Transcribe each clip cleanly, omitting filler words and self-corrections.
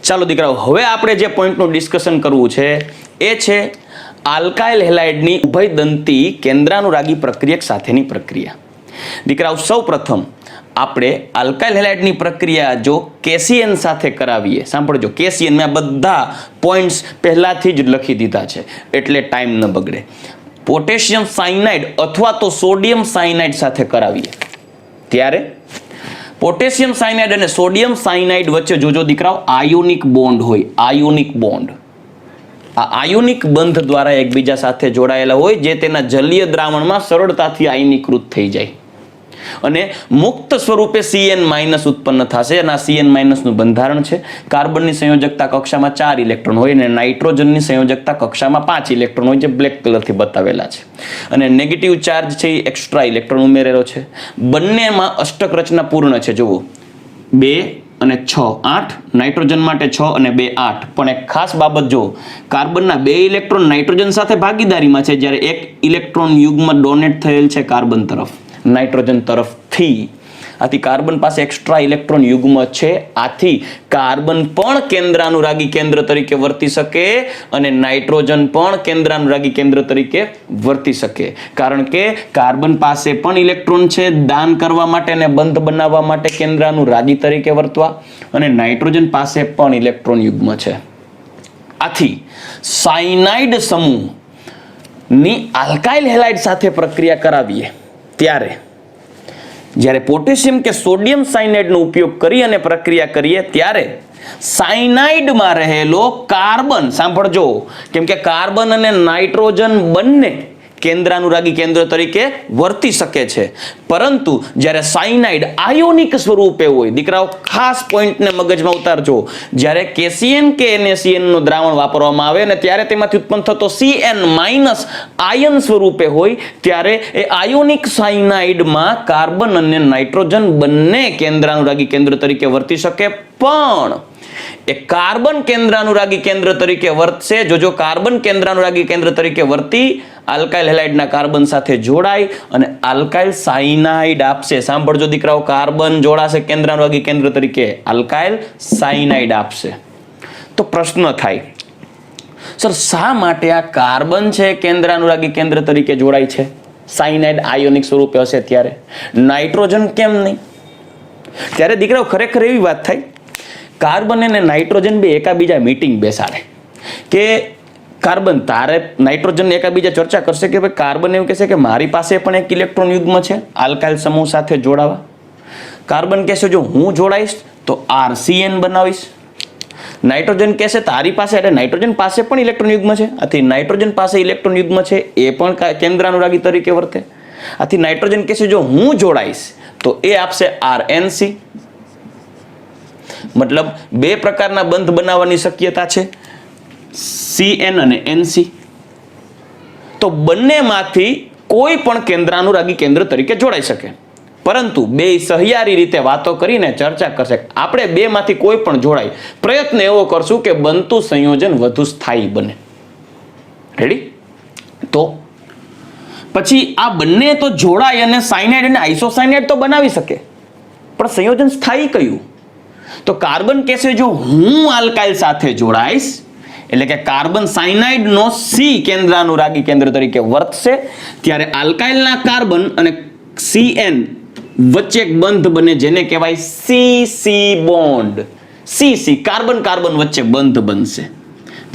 ચાલો દીકરાઓ, હવે આપણે જે પોઈન્ટનું ડિસ્કશન કરવું છે એ છે આલ્કાઇલ હેલાઇડની ઉભયદંતી કેન્દ્રાનુરાગી પ્રક્રિયક સાથેની પ્રક્રિયા. દીકરાઓ, સૌ પ્રથમ આપણે આલ્કાઇલ હેલાઇડની પ્રક્રિયા જો કેસીએન સાથે કરાવીએ, સાંભળજો, કેસીએન મેં બધા પોઈન્ટ્સ પહેલાથી જ લખી દીધા છે એટલે ટાઈમ ન બગડે. પોટેશિયમ સાયનાઇડ અથવા તો સોડિયમ સાયનાઇડ સાથે કરાવીએ ત્યારે પોટેશિયમ સાયનાઇડ અને સોડિયમ સાયનાઇડ વચ્ચે જોજો દીકરાઓ આયોનિક બોન્ડ હોય. આયોનિક બોન્ડ, આ આયોનિક બંધ દ્વારા એકબીજા સાથે જોડાયેલા હોય જે તેના જલીય દ્રાવણમાં સરળતાથી આયનીકૃત થઈ જાય અને મુક્ત સ્વરૂપે CN- ઉત્પન્ન થશે. અને આ CN- નું બંધારણ છે કાર્બનની સંયોજકતા કક્ષામાં 4 ઇલેક્ટ્રોન હોય અને નાઇટ્રોજનની સંયોજકતા કક્ષામાં 5 ઇલેક્ટ્રોન હોય, જે બ્લેક કલરથી બતાવેલા છે. અને નેગેટિવ ચાર્જ છે એ એક્સ્ટ્રા ઇલેક્ટ્રોન ઉમેરેલો છે. બંનેમાં અષ્ટક રચના પૂર્ણ છે. જુઓ, 2 અને 6 8, નાઇટ્રોજન માટે 6 અને 2 8. પણ એક ખાસ બાબત, જો કાર્બનના 2 ઇલેક્ટ્રોન નાઇટ્રોજન સાથે ભાગીદારીમાં છે જ્યારે 1 ઇલેક્ટ્રોન યુગ્મ ડોનેટ થયેલ છે કાર્બન તરફ, નાઇટ્રોજન તરફથી. આથી કાર્બન પાસે એક્સ્ટ્રા ઇલેક્ટ્રોન યુગ્મ છે. આથી કાર્બન પણ કેન્દ્રાનુરાગી કેન્દ્ર તરીકે વર્તી શકે અને નાઇટ્રોજન પણ કેન્દ્રાનુરાગી કેન્દ્ર તરીકે વર્તી શકે, કારણ કે કાર્બન પાસે પણ ઇલેક્ટ્રોન છે દાન કરવા માટે અને બંધ બનાવવા માટે કેન્દ્રાનુરાગી તરીકે વર્તવા, અને નાઇટ્રોજન પાસે પણ ઇલેક્ટ્રોન યુગ્મ છે. આથી સાયનાઇડ સમૂહની આલ્કાઇલ હેલાઇડ સાથે પ્રક્રિયા કરાવીએ ત્યારે જ્યારે પોટેશિયમ કે સોડિયમ સાયનાઇડનો ઉપયોગ કરી અને પ્રક્રિયા કરીએ ત્યારે સાયનાઇડમાં રહેલો કાર્બન, સાંભળજો, કેમ કે કાર્બન અને નાઇટ્રોજન બંને કેન્દ્રાનુરાગી કેન્દ્ર તરીકે વર્તી શકે છે, પરંતુ જ્યારે સાયનાઇડ આયોનિક સ્વરૂપે હોય, દીકરાઓ ખાસ પોઈન્ટને મગજમાં ઉતારજો, જ્યારે કેસીએન કે NaCN નું દ્રાવણ વાપરવામાં આવે અને ત્યારે તેમાંથી ઉત્પન્ન થતો CN- આયન સ્વરૂપે હોય ત્યારે એ આયોનિક સાયનાઇડમાં કાર્બન અને નાઇટ્રોજન બંને કેન્દ્રાનુરાગી કેન્દ્ર તરીકે વર્તી શકે, પણ એ કાર્બન કેન્દ્રાનુરાગી કેન્દ્ર તરીકે વર્તશે. જો કાર્બન કેન્દ્રાનુરાગી કેન્દ્ર તરીકે વર્તી આલ્કાઇલ હેલાઇડના કાર્બન સાથે જોડાય અને આલ્કાઇલ સાયનાઇડ આપશે. સાંભળજો દીકરાઓ, કાર્બન જોડાશે કેન્દ્રાનુરાગી કેન્દ્ર તરીકે, આલ્કાઇલ સાયનાઇડ આપશે. તો પ્રશ્ન થાય, સર શા માટે આ કાર્બન છે કેન્દ્રાનુરાગી કેન્દ્ર તરીકે જોડાય છે, સાયનાઇડ આયોનિક સ્વરૂપે હશે ત્યારે, નાઇટ્રોજન કેમ નહીં? ત્યારે દીકરાઓ ખરેખર એવી વાત થાય, કાર્બન અને નાઇટ્રોજન બે એકાબીજા મીટિંગ બેસાડે કે કાર્બન તારે નાઇટ્રોજન એકાબીજા ચર્ચા કરશે કે ભાઈ કાર્બન એવું કહેશે કે મારી પાસે પણ એક ઇલેક્ટ્રોન યુગ્મ છે આલ્કાઇલ સમૂહ સાથે જોડાવા. કાર્બન કહેશે જો હું જોડાઈશ તો RCN બનાવીશ. નાઇટ્રોજન કહેશે તારી પાસે, એટલે નાઇટ્રોજન પાસે પણ ઇલેક્ટ્રોન યુગ્મ છે, આથી નાઇટ્રોજન પાસે ઇલેક્ટ્રોન યુગ્મ છે એ પણ કેન્દ્રાનુરાગી તરીકે વર્તે. આથી નાઇટ્રોજન કહેશે જો હું જોડાઈશ તો એ આપશે RNC. મતલબ બે પ્રકારના બંધ બનાવવાની શક્યતા છે, CN અને NC. તો બંનેમાંથી કોઈ પણ કેન્દ્રાનુરાગી કેન્દ્ર તરીકે જોડાઈ શકે, પરંતુ બે સહિયારી રીતે વાતો કરીને ચર્ચા કરશે, આપણે બે માંથી કોઈ પણ જોડાય, પ્રયત્ન એવો કરશું કે બનતું સંયોજન વધુ સ્થાયી બને. રેડી? તો પછી આ બંને તો જોડાય અને સાયનાઇડ અને આઇસોસાયનાઇડ તો બનાવી શકે, પણ સંયોજન સ્થાયી કયું? તો કાર્બન કહેશે જો હું આલ્કાઇલ સાથે જોડાઈશ, એટલે કે કાર્બન સાયનાઇડ નો C કેન્દ્રાનુરાગી કેન્દ્ર તરીકે વર્તશે, ત્યારે આલ્કાઇલના કાર્બન અને CN વચ્ચે એક બંધ બને જેને કહેવાય CC bond. CC carbon carbon વચ્ચે બંધ બનશે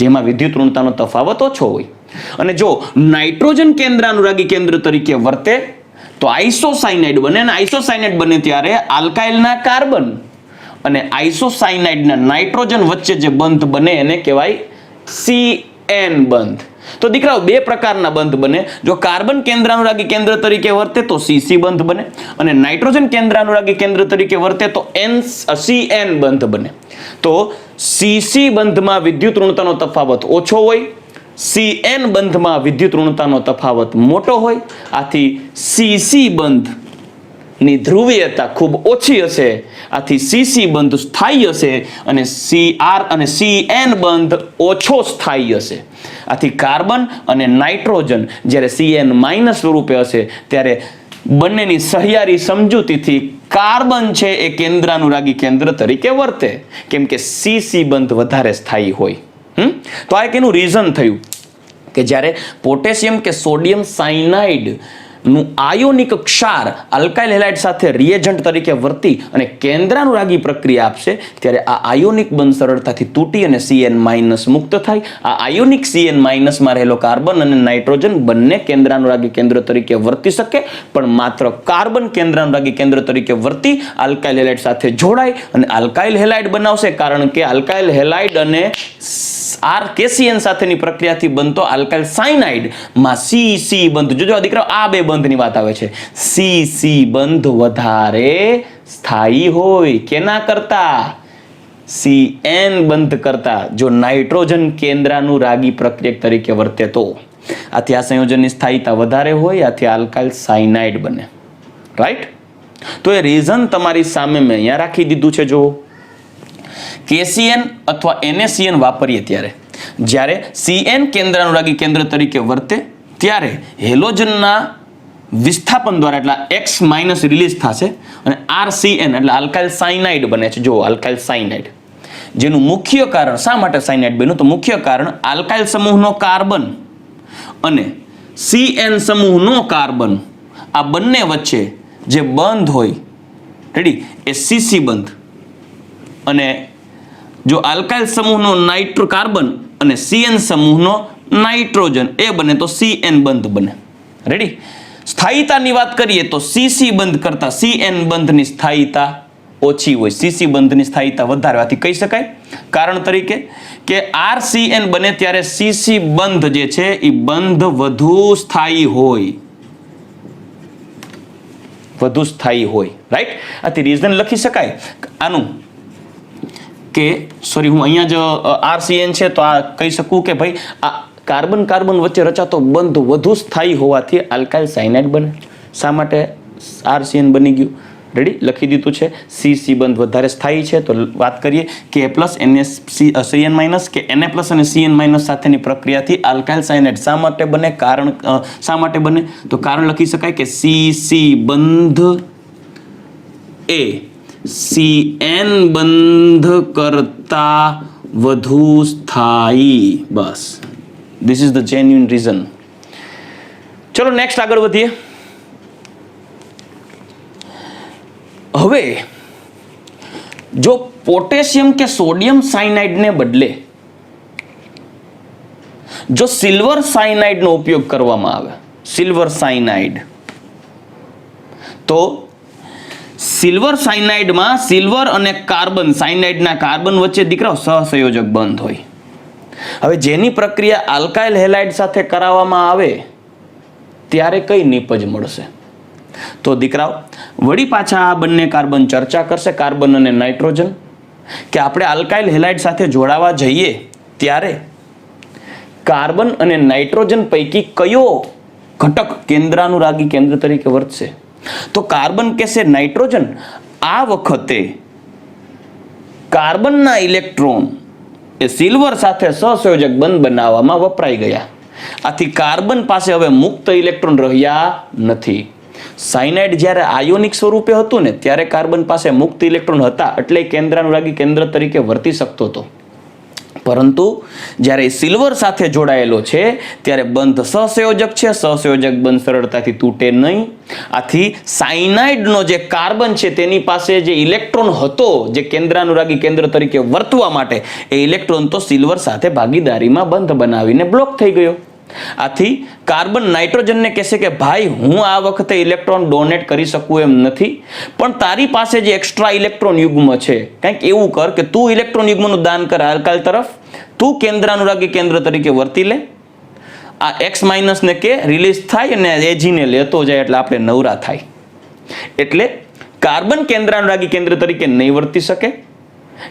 જેમાં વિદ્યુત ઋણતાનો તફાવત ઓછો હોય. અને જો નાઇટ્રોજન કેન્દ્રાનુરાગી કેન્દ્ર તરીકે વર્તે તો આઇસોસાયનાઇડ બને, અને આઇસોસાયનાઇડ બને ત્યારે આલ્કાઇલના કાર્બન અને આઇસોસાયનાઇડના નાઇટ્રોજન વચ્ચે જે બંધ બને એને કહેવાય CN બંધ. તો દીકરાઓ બે પ્રકારના બંધ બને. જો કાર્બન કેન્દ્રાનુરાગી કેન્દ્ર તરીકે વર્તે તો CC બંધ બને, અને નાઇટ્રોજન કેન્દ્રાનુરાગી કેન્દ્ર તરીકે વર્તે તો CN બંધ બને. તો CC બંધમાં વિદ્યુત ઋણતાનો તફાવત ઓછો હોય, CN બંધમાં વિદ્યુત ઋણતાનો તફાવત મોટો હોય. આથી CC બંધ ની ધ્રુવીયતા ખૂબ ઓછી હશે, આથી CC બંધ સ્થાયી હશે અને CR અને CN બંધ ઓછો સ્થાયી હશે. આથી કાર્બન અને નાઇટ્રોજન જ્યારે CN- સ્વરૂપે હશે ત્યારે બંનેની સહિયારી સમજૂતીથી કાર્બન છે એ કેન્દ્રાનુરાગી કેન્દ્ર તરીકે વર્તે, કેમ કે CC બંધ વધારે સ્થાયી હોય. તો આ એક એનું રીઝન થયું કે જ્યારે પોટેશિયમ કે સોડિયમ સાયનાઇડ નું આયોનિક ક્ષાર આલ્કાઇલ હેલાઇડ સાથે રિએજન્ટ તરીકે વર્તી અને કેન્દ્રાનુરાગી પ્રક્રિયા આપશે ત્યારે આ આયોનિક બંધ સરળતાથી તૂટી અને CN- મુક્ત થાય. આ આયોનિક CN- માં રહેલો કાર્બન અને નાઇટ્રોજન બંને કેન્દ્રાનુરાગી કેન્દ્ર તરીકે વર્તી શકે, પણ માત્ર કાર્બન કેન્દ્રાનુરાગી કેન્દ્ર તરીકે વર્તી આલ્કાઇલ હેલાઇડ સાથે જોડાય અને આલ્કાઇલ હેલાઇડ બનાવશે, કારણ કે આલ્કાઇલ હેલાઇડ અને RKCN સાથેની પ્રક્રિયાથી બનતો આલ્કાઇલ સાયનાઇડ માં CC બંધ, જોજો દીકરા આ બે બંધની વાત આવે છે, CC બંધ વધારે સ્થાયી હોય કેના કરતા? CN બંધ કરતા. જો નાઇટ્રોજન કેન્દ્રાનુરાગી પ્રક્રિયક તરીકે વર્તે તો આથી આ સંયોજનની સ્થાયીતા વધારે હોય, આથી આલ્કાઇલ સાયનાઇડ બને. રાઈટ? તો એ રીઝન તમારી સામે મેં અહીંયા રાખી દીધું છે. જો KCN અથવા NaCN વાપરીએ ત્યારે જ્યારે CN કેન્દ્રાનુરાગી કેન્દ્ર તરીકે વર્તે ત્યારે હેલોજનના વિસ્થાપન દ્વારા એટલે X- રિલીઝ થશે અને RCN એટલે આલ્કાઇલ સાયનાઇડ બને છે. જો આલ્કાઇલ સાયનાઇડ, જેનું મુખ્ય કારણ, શા માટે સાયનાઇડ બન્યું? તો મુખ્ય કારણ આલ્કાઇલ સમૂહનો કાર્બન અને CN સમૂહનો કાર્બન આ બંને વચ્ચે જે બંધ હોય, રેડી, એ CC બંધ, અને જો આલ્કાઇલ સમૂહનો કાર્બન અને CN સમૂહનો નાઇટ્રોજન એ બને તો CN બંધ બને. રેડી? સ્થાયીતાની વાત કરીએ તો CC બંધ કરતા CN બંધની સ્થાયીતા ઓછી હોય, CC બંધની સ્થાયીતા વધારે. આથી કહી શકાય કારણ તરીકે કે RCN બને ત્યારે CC બંધ જે છે એ બંધ વધુ સ્થાયી હોય, રાઈટ? આથી રીઝન લખી શકાય આનું કે સોરી હું અહીંયા જ RCN છે તો આ કહી શકું કે ભાઈ આ કાર્બન કાર્બન વચ્ચે રચાતો બંધ વધુ સ્થાયી હોવાથી આલ્કાઇલ સાયનાઇડ બને. શા માટે RCN બની ગયું? રેડી? લખી દીધું છે. CC બંધ વધારે સ્થાયી છે. તો વાત કરીએ કે CN- કે Na+ અને CN- સાથેની પ્રક્રિયાથી આલ્કાઇલ સાયનાઇડ શા માટે બને? કારણ શા માટે બને? તો કારણ લખી શકાય કે CC બંધ એ CN બંધ કરતા વધુ સ્થાયી. બસ, this is the genuine reason. ચલો નેક્સ્ટ આગળ વધીએ. હવે જો પોટેશિયમ કે સોડિયમ સાયનાઇડને બદલે જો સિલ્વર સાયનાઇડનો ઉપયોગ કરવામાં આવે, સિલ્વર સાયનાઇડ, તો સિલ્વર સાયનાઇડમાં સિલ્વર અને કાર્બન, સાયનાઇડના કાર્બન વચ્ચે દીકરાઓ સહસંયોજક બંધ હોય. હવે જેની પ્રક્રિયા આલ્કાઇલ હેલાઇડ સાથે કરાવવામાં આવે ત્યારે કઈ નિપજ મળશે? તો દીકરાઓ વળી પાછા આ બંને કાર્બન ચર્ચા કરશે, કાર્બન અને નાઇટ્રોજન, કે આપણે આલ્કાઇલ હેલાઇડ સાથે જોડાવા જઈએ ત્યારે કાર્બન અને નાઇટ્રોજન પૈકી કયો ઘટક કેન્દ્રાનુરાગી કેન્દ્ર તરીકે વર્તશે? તો કાર્બન કહેશે નાઇટ્રોજન, આ વખતે કાર્બનના ઇલેક્ટ્રોન એ સિલ્વર સાથે સહસંયોજક બંધ બનાવવામાં વપરાઈ ગયા. આથી કાર્બન પાસે હવે મુક્ત ઇલેક્ટ્રોન રહ્યા નથી. સાયનાઇડ જ્યારે આયોનિક સ્વરૂપે હતું ને ત્યારે કાર્બન પાસે મુક્ત ઇલેક્ટ્રોન હતા, એટલે કેન્દ્રાનુરાગી કેન્દ્ર તરીકે વર્તી શકતો હતો. પરંતુ જ્યારે સિલ્વર સાથે જોડાયેલો છે ત્યારે બંધ સહસંયોજક છે, સહસંયોજક બંધ સરળતાથી તૂટે નહીં. આથી સાયનાઇડનો જે કાર્બન છે તેની પાસે જે ઇલેક્ટ્રોન હતો, જે કેન્દ્રાનુરાગી કેન્દ્ર તરીકે વર્તવા માટે, એ ઇલેક્ટ્રોન તો સિલ્વર સાથે ભાગીદારીમાં બંધ બનાવીને બ્લોક થઈ ગયો. આથી કાર્બન નાઇટ્રોજનને કહેશે કે ભાઈ હું આ વખતે ઇલેક્ટ્રોન ડોનેટ કરી શકું એમ નથી, પણ તારી પાસે જે એક્સ્ટ્રા ઇલેક્ટ્રોન યુગ્મ છે કંઈક એવું કર કે તું ઇલેક્ટ્રોન યુગ્મનું દાન કર આલ્કાઇલ તરફ, તું કેન્દ્રાનુરાગી કેન્દ્ર તરીકે વર્તી લે, આ X- ને કે રિલીઝ થાય અને Ag ને લેતો જાય એટલે આપણે નવરા થાય. એટલે કાર્બન કેન્દ્રાનુરાગી કેન્દ્ર તરીકે નહીં વર્તી શકે,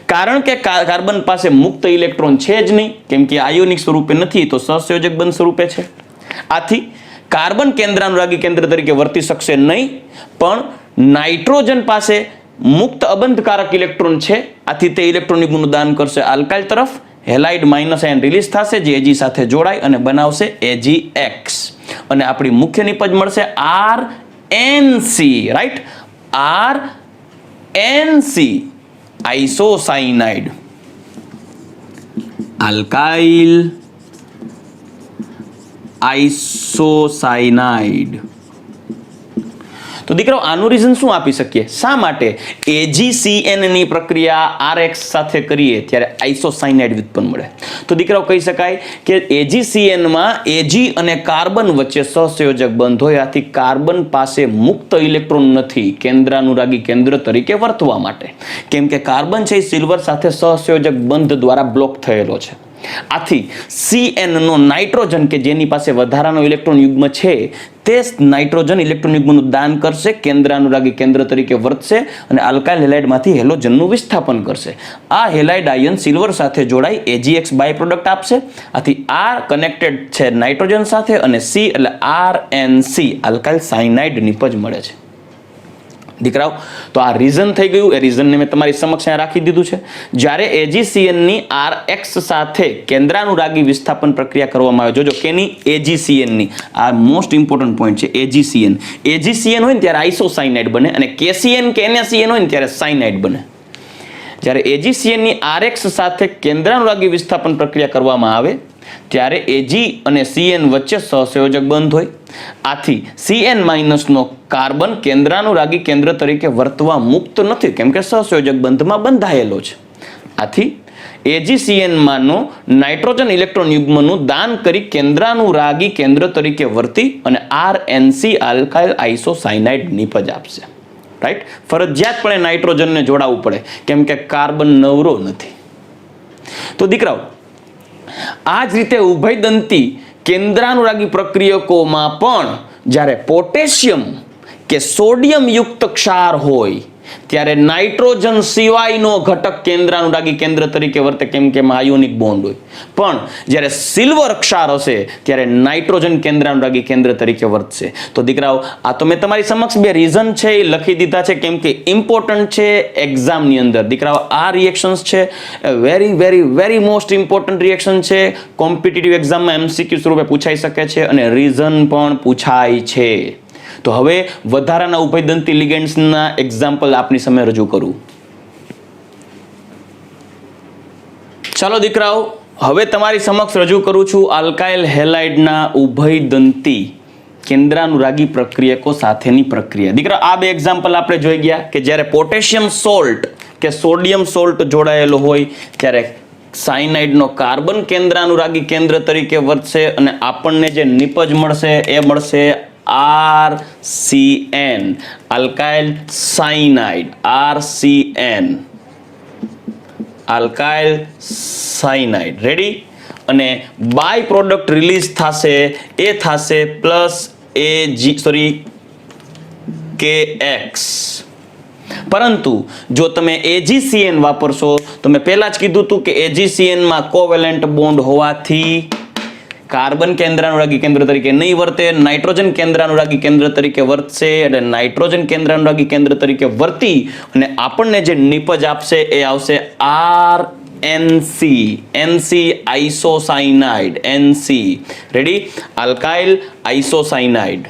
કારણ કે કાર્બન પાસે મુક્ત ઇલેક્ટ્રોન છે જ નહીં, કેમ કે આયોનિક સ્વરૂપે નથી, તો સહસંયોજક બંધ સ્વરૂપે છે. આથી કાર્બન કેન્દ્રાનુરાગી કેન્દ્ર તરીકે વર્તી શકશે નહીં, પણ નાઇટ્રોજન પાસે મુક્ત અબંધકારક ઇલેક્ટ્રોન છે, આથી તે ઇલેક્ટ્રોન યુગ્મનું દાન કરશે આલ્કાઇલ તરફ, હેલાઇડ -આયન રિલીઝ થશે, જે Ag સાથે જોડાય અને બનાવશે AgX, અને આપણી મુખ્ય નિપજ મળશે RNC, right? RNC, isocyanide, alkyl isocyanide. તો દીકરો આનું રીઝન શું આપી શકીએ? શા માટે AgCN ની પ્રક્રિયા RX સાથે કરીએ ત્યારે આઇસોસાયનાઇડ વ્યુત્પન્ન મળે? તો દીકરાઓ કહી શકાય કે AgCN માં Ag અને કાર્બન વચ્ચે સહસંયોજક બંધ હોય, આથી કાર્બન પાસે મુક્ત ઇલેક્ટ્રોન નથી કેન્દ્રાનુરાગી કેન્દ્ર તરીકે વર્તવા માટે, કેમ કે કાર્બન છે એ સિલ્વર સાથે સહસંયોજક બંધ દ્વારા બ્લોક થયેલો છે. આથી CN નો નાઇટ્રોજન કે જેની પાસે વધારાનો ઇલેક્ટ્રોન યુગ્મ છે તે નાઇટ્રોજન ઇલેક્ટ્રોન યુગ્મનું દાન કરશે, કેન્દ્રાનુરાગી કેન્દ્ર તરીકે વર્તશે અને આલ્કાઇલ હેલાઇડમાંથી હેલોજનનું વિસ્થાપન કરશે. આ હેલાઇડ આયન સિલ્વર સાથે જોડાઈ AgX બાય પ્રોડક્ટ આપશે. આથી R કનેક્ટેડ છે નાઇટ્રોજન સાથે અને C એટલે RNC આલ્કાઇલ સાયનાઇડ નિપજ મળે છે. દીકરાઓ તો આ રીઝન થઈ ગયું. એ રીઝનને મેં તમારી સમક્ષ અહીંયા રાખી દીધું છે. જ્યારે AgCN ની RX સાથે કેન્દ્રાનુરાગી વિસ્થાપન પ્રક્રિયા કરવામાં આવે, જોજો કેની? AgCN ની. આ મોસ્ટ ઇમ્પોર્ટન્ટ પોઈન્ટ છે. AgCN હોય ને ત્યારે આઇસોસાયનાઇડ બને અને KCN કે NaCN હોય ને ત્યારે સાયનાઇડ બને. જ્યારે AgCN ની RX સાથે કેન્દ્રાનુરાગી વિસ્થાપન પ્રક્રિયા કરવામાં આવે ત્યારે Ag અને CN વચ્ચે સહસંયોજક બંધ હોય. આથી CN- નો કાર્બન કેન્દ્રાનુરાગી કેન્દ્ર તરીકે વર્તવા મુક્ત નથી, કેમ કે સહસંયોજક બંધમાં બંધાયેલો છે. આથી AgCN માંનો નાઇટ્રોજન ઇલેક્ટ્રોન યુગ્મનું દાન કરી કેન્દ્રાનુરાગી કેન્દ્ર તરીકે વર્તી અને RNC આલ્કાઇલ આઇસોસાયનાઇડ નિપજ આપશે. રાઈટ? ફરજિયાતપણે નાઇટ્રોજનને જોડાવવું પડે, કેમ કે કાર્બન નવરો નથી. તો દીકરાઓ આ જ રીતે ઉભયદંતી કેન્દ્રાનુરાગી પ્રક્રિયકોમાં પણ જ્યારે પોટેશિયમ કે સોડિયમ યુક્ત ક્ષાર હોય ત્યારે નાઇટ્રોજન સિવાયનો ઘટક કેન્દ્રાનુરાગી કેન્દ્ર તરીકે વર્તે, કેમ કે એમાં આયોનિક બોન્ડ હોય. પણ જ્યારે સિલ્વર ક્ષાર હશે ત્યારે નાઇટ્રોજન કેન્દ્રાનુરાગી કેન્દ્ર તરીકે વર્તશે. તો દીકરાઓ આ તો મેં તમારી સમક્ષ બે રીઝન છે એ લખી દીધા છે, કેમ કે ઇમ્પોર્ટન્ટ છે એક્ઝામની અંદર. દીકરાઓ આ રિએક્શન્સ છે very very very most important reaction છે. કોમ્પિટિટિવ એક્ઝામમાં MCQ સ્વરૂપે પૂછાઈ શકે છે અને રીઝન પણ પૂછાય છે. તો હવે વધારાના ઉભયદંતી લિગેન્ડ્સના એક્ઝામ્પલ આપની સામે રજૂ કરું. ચાલો દીકરાઓ હવે તમારી સમક્ષ રજૂ કરું છું આલ્કાઇલ હેલાઇડના ઉભયદંતી કેન્દ્રાનુરાગી પ્રક્રિયકો સાથેની પ્રક્રિયા. દીકરા આ બે એક્ઝામ્પલ આપણે જોઈ ગયા કે જ્યારે પોટેશિયમ સોલ્ટ કે સોડિયમ સોલ્ટ જોડાયેલો હોય ત્યારે સાયનાઇડનો કાર્બન કેન્દ્રાનુરાગી કેન્દ્ર તરીકે વર્તશે અને આપણને જે નિપજ મળશે એ મળશે RCN alkyl cyanide. RCN alkyl cyanide. Ready? અને બાય પ્રોડક્ટ રિલીઝ થશે એ થશે KX. પરંતુ જો તમે AgCN વાપરશો તો મેં પહેલા જ કીધું હતું કે AgCN માં કોવેલેન્ટ બોન્ડ હોવાથી કાર્બન કેન્દ્રાનુરાગી કેન્દ્ર તરીકે નહીં વર્તે, નાઇટ્રોજન કેન્દ્રાનુરાગી કેન્દ્ર તરીકે વર્તશે. એટલે નાઇટ્રોજન કેન્દ્રાનુરાગી કેન્દ્ર તરીકે વર્તી અને આપણને જે નિપજ આપશે એ આવશે RNC isocyanide. NC ready? Alkyl isocyanide.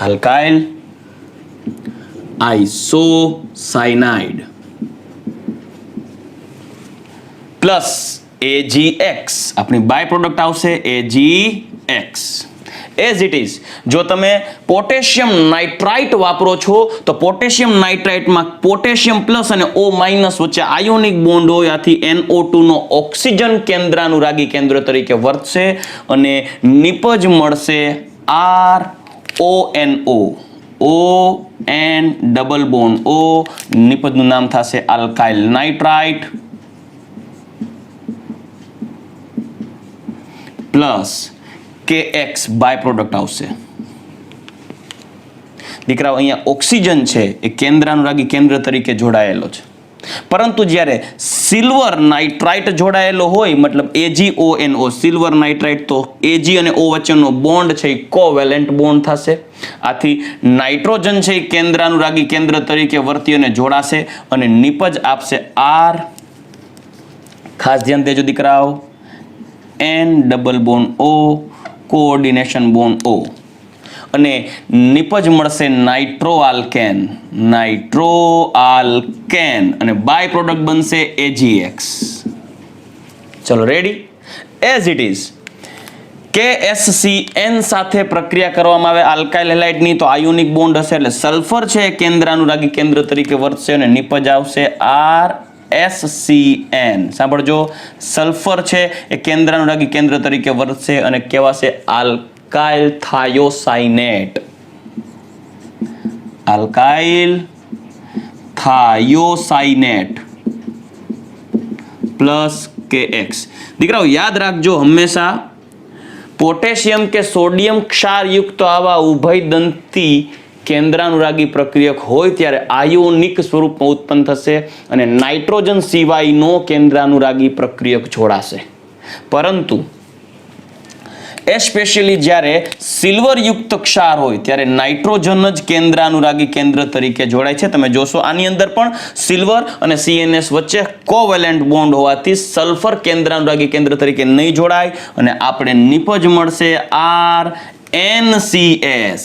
Alkyl isocyanide plus AgX આપણી બાય પ્રોડક્ટ આવશે AgX. એઝ ઇટ ઇઝ જો તમે પોટેશિયમ નાઇટ્રાઇટ વાપરો છો તો પોટેશિયમ નાઇટ્રાઇટમાં પોટેશિયમ પ્લસ અને O માઇનસ વચ્ચે આયોનિક બોન્ડ હોય, આથી NO2 નો ઓક્સિજન કેન્દ્રાનુરાગી કેન્દ્ર તરીકે વર્તશે અને નિપજ મળશે RONO. ON double bond O. નિપજનું નામ થશે alkyl nitrite plus KX by product આવશે. દીકરાઓ અહીંયા ઓક્સિજન છે એ કેન્દ્રાનુરાગી કેન્દ્ર તરીકે જોડાયેલો છે, પરંતુ જ્યારે સિલ્વર નાઇટ્રાઇટ જોડાયેલો હોય મતલબ AgONO સિલ્વર નાઇટ્રાઇટ, તો Ag અને O વચ્ચેનો બોન્ડ છે એ કોવેલેન્ટ બોન્ડ થશે. આથી નાઇટ્રોજન છે એ કેન્દ્રાનુરાગી કેન્દ્ર તરીકે વર્તી અને જોડાશે અને નિપજ આપશે R. ખાસ ધ્યાન દેજો દીકરાઓ, N double bond O coordination bond O. અને નિપજ મળશે નાઇટ્રો આલ્કેન અને બાય પ્રોડક્ટ બનશે AgX. ચલો ready. As it is KSCN સાથે પ્રક્રિયા કરવામાં આવે આલ્કાઇલ હેલાઇડની તો આયોનિક બોન્ડ હશે એટલે સલ્ફર છે એ કેન્દ્રાનુરાગી કેન્દ્ર તરીકે વર્તશે અને નિપજ આવશે RSCN. સાંભળજો, સલ્ફર છે એ કેન્દ્રાનુરાગી કેન્દ્ર તરીકે વર્તશે અને કહેવાશે alkyl thiocyanate. Alkyl thiocyanate plus KX. દીકરાઓ યાદ રાખજો, હંમેશા પોટેશિયમ કે સોડિયમ ક્ષારયુક્ત આવા ઉભયદંતી કેન્દ્રાનુરાગી પ્રક્રિયક હોય ત્યારે આયોનિક સ્વરૂપમાં ઉત્પન્ન થશે અને નાઇટ્રોજન સિવાયનો કેન્દ્રાનુરાગી પ્રક્રિયક જોડાશે. પરંતુ એસ્પેશિયલી જ્યારે સિલ્વર યુક્ત ક્ષાર હોય ત્યારે નાઇટ્રોજન જ કેન્દ્રાનુરાગી કેન્દ્ર તરીકે જોડાય છે. તમે જોશો આની અંદર પણ સિલ્વર અને CNS વચ્ચે કોવેલેન્ટ બોન્ડ હોવાથી સલ્ફર કેન્દ્રાનુરાગી કેન્દ્ર તરીકે નહીં જોડાય અને આપણે નિપજ મળશે NCS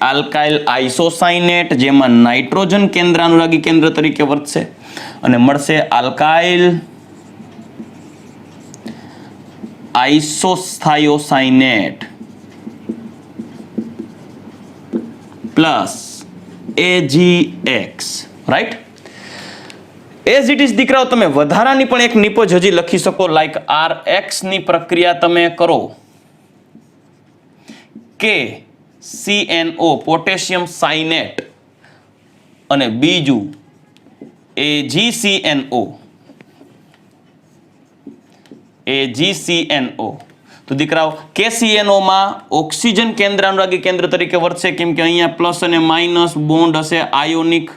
આલ્કાઇલ આઇસોસાઇનેટ, જેમાં નાઇટ્રોજન કેન્દ્રાનુરાગી કેન્દ્ર તરીકે વર્તશે અને મળશે alkyl isothiocyanate plus AgX. Right. As it is દીકરાઓ તમે વધારાની પણ એક નિપજ હજી લખી શકો, લાઈક RX ની પ્રક્રિયા તમે કરો KCNO પોટેશિયમ સાઇનેટ અને બીજું AgCNO. તો દીકરાઓ KCNO માં ઓક્સિજન કેન્દ્રાનુરાગી કેન્દ્ર તરીકે વર્તશે કેમ કે અહીંયા પ્લસ અને માઇનસ બોન્ડ હશે આયોનિક,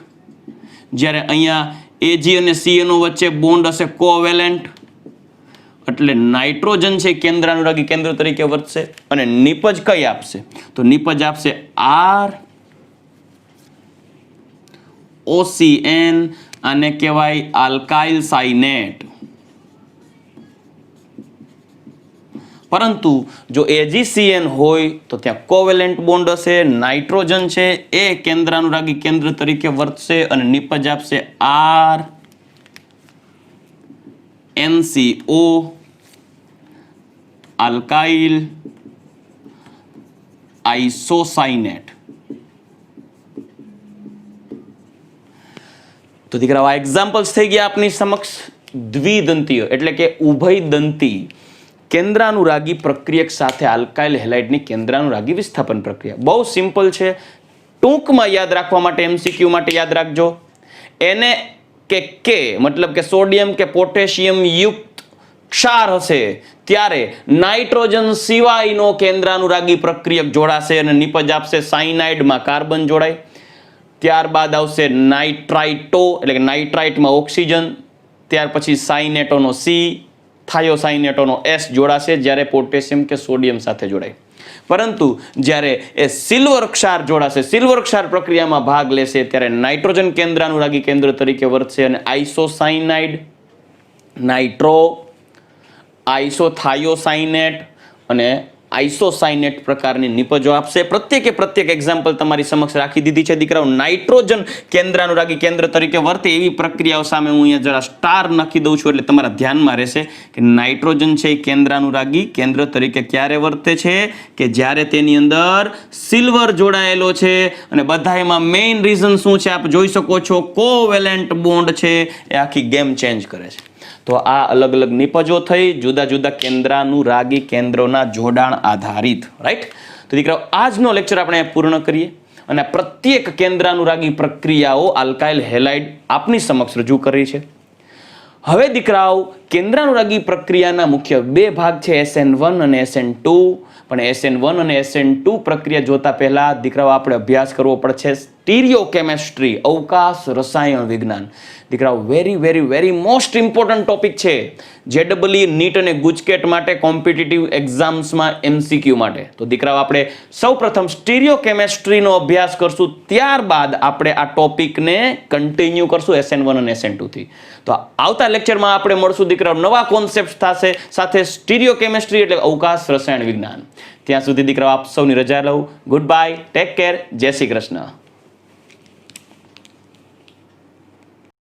જ્યારે અહીંયા Ag અને CNO વચ્ચે બોન્ડ હશે કોવેલેન્ટ, એટલે નાઇટ્રોજન છે કેન્દ્રાનુરાગી કેન્દ્ર તરીકે વર્તશે અને નિપજ કઈ આપશે તો નિપજ આપશે ROCN, આને કહેવાય આલ્કાઇલ સાઇનેટ. પરંતુ જો AgCN હોય તો ત્યાં કોવેલેન્ટ બોન્ડ હશે, નાઇટ્રોજન છે એ કેન્દ્રાનુરાગી કેન્દ્ર તરીકે વર્તશે અને નિપજ આપશે RNCO આલ્કાઇલ આઇસોસાઇનેટ. તો દીકરાઓ આ એક્ઝામ્પલ્સ થઈ ગયા આપની સમક્ષ દ્વિદંતીય એટલે કે ઉભયદંતી કેન્દ્રાનુરાગી પ્રક્રિયક સાથે આલ્કાઇલ હેલાઇડની કેન્દ્રાનુરાગી વિસ્થાપન પ્રક્રિયા. બહુ સિમ્પલ છે, ટૂંકમાં યાદ રાખવા માટે MCQ માટે યાદ રાખજો. એને કે મતલબ કે સોડિયમ કે પોટેશિયમ યુક્ત ક્ષાર હશે ત્યારે નાઇટ્રોજન સિવાયનો કેન્દ્રાનુરાગી પ્રક્રિયક જોડાશે અને નિપજ આપશે સાયનાઇડમાં કાર્બન જોડાય. ત્યારબાદ આવશે નાઇટ્રાઇટો એટલે કે નાઇટ્રાઇટમાં ઓક્સિજન, ત્યાર પછી સાઇનેટોનો C, થાયોસાઇનેટોનો S જોડાશે જ્યારે પોટેશિયમ કે સોડિયમ સાથે જોડાય. પરંતુ જ્યારે એ સિલ્વર ક્ષાર જોડાશે, સિલ્વર ક્ષાર પ્રક્રિયામાં ભાગ લેશે ત્યારે નાઇટ્રોજન કેન્દ્રાનુરાગી કેન્દ્ર તરીકે વર્તશે અને આઇસોસાઇનાઇડ, નાઇટ્રો, આઇસોથાયોસાઇનેટ અને આઇસોસાઇનેટ પ્રકારની નિપજો આપશે. પ્રત્યેક એક્ઝામ્પલ તમારી સમક્ષ રાખી દીધી છે દીકરાઓ. નાઇટ્રોજન કેન્દ્રાનુરાગી કેન્દ્ર તરીકે વર્તે એવી પ્રક્રિયાઓ સામે હું અહીંયા જરા સ્ટાર નાખી દઉં છું એટલે તમારા ધ્યાનમાં રહેશે કે નાઇટ્રોજન છે એ કેન્દ્રાનુરાગી કેન્દ્ર તરીકે ક્યારે વર્તે છે કે જ્યારે તેની અંદર સિલ્વર જોડાયેલો છે અને બધાયમાં મેઇન રીઝન શું છે આપ જોઈ શકો છો, કોવેલેન્ટ બોન્ડ છે એ આખી ગેમ ચેન્જ કરે છે. તો આ અલગ અલગ નિપજો થઈ જુદા જુદા કેન્દ્રાનુરાગી કેન્દ્રોના જોડાણ આધારિત. રાઈટ. તો દીકરાઓ આજનો લેક્ચર આપણે પૂર્ણ કરીએ અને પ્રત્યેક કેન્દ્રાનુરાગી પ્રક્રિયાઓ આલ્કાઇલ હેલાઇડ આપની સમક્ષ રજૂ કરી છે. હવે દીકરાઓ કેન્દ્રાનુરાગી પ્રક્રિયાના મુખ્ય બે ભાગ છે, SN1 અને SN2. પણ SN1 અને SN2 પ્રક્રિયા જોતા પહેલા દીકરાઓ આપણે અભ્યાસ કરવો પડશે સ્ટીરિયોકેમેસ્ટ્રી, અવકાશ રસાયણ વિજ્ઞાન. દીકરાઓ very very very most important topic છે JEE નીટ અને ગુજકેટ માટે કોમ્પિટિટિવ એક્ઝામ્સમાં MCQ માટે. તો દીકરાઓ આપણે સૌપ્રથમ સ્ટીરિયો કેમેસ્ટ્રીનો અભ્યાસ કરશું, ત્યારબાદ આપણે આ ટોપિકને કન્ટિન્યુ કરશું SN1 અને SN2 થી. તો આવતા લેક્ચરમાં આપણે મળશું દીકરાઓ, નવા કોન્સેપ્ટ થશે, સાથે સ્ટીરિયો કેમેસ્ટ્રી એટલે અવકાશ રસાયણ વિજ્ઞાન. ત્યાં સુધી દીકરાઓ આપ સૌની રજા લઉં. ગુડ બાય, ટેક કેર, જય શ્રી કૃષ્ણ.